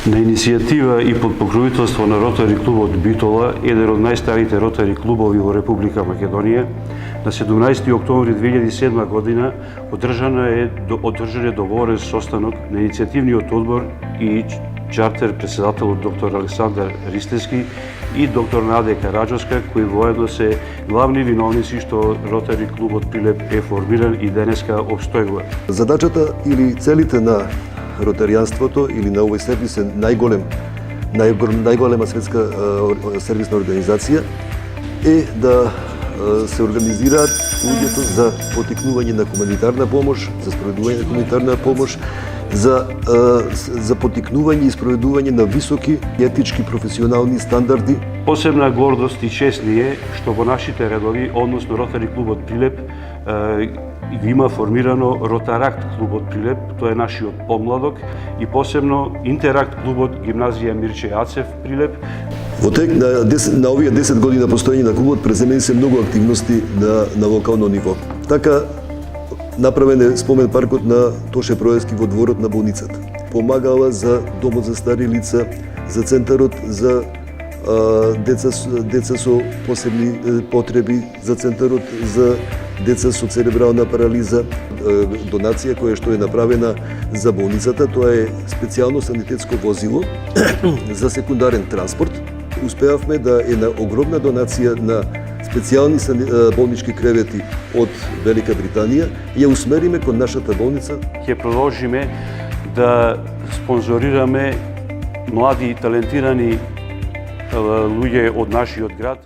На иницијатива и под покровителство на Ротари клубот Битола, еден од најстарите ротари клубови во Република Македонија, на 17 октомври 2007 година одржан е договорен состанок на иницијативниот одбор и чартер председателот доктор Александар Ристевски и доктор Наде Караджовска, кои воедно се главни виновници што Ротари клубот Прилеп е формиран и денеска обстојува. Задачата или целите на ротаријанството или на овој сервис е најголема светска сервисна организација е да се организираат луѓето за потикнување на хуманитарна помош, за спроведување на хуманитарна помош, за потикнување и спроведување на високи етички професионални стандарди. Посебна гордост и чест ни е што во нашите редови, односно Ротари клубот Прилеп, има формирано Ротаракт клубот Прилеп, тоа е нашиот помладок, и посебно Интеракт клубот Гимназија Мирче Ацев Прилеп. Во тек на овие 10 година постоење на клубот преземени се многу активности на локално ниво. Така направен е спомен паркот на Тоше Проевски во дворот на болницата. Помагала за домот за стари лица, за центарот за деца со посебни потреби, за центарот за деца со церебрална парализа, донација која што е направена за болницата, тоа е специјално санитетско возило за секундарен транспорт. Успеавме да е на огромна донација на специјални болнички кревети од Велика Британија и ја усмериме кон нашата болница. Ќе продолжиме да спонзорираме млади и талентирани луѓе од нашиот град.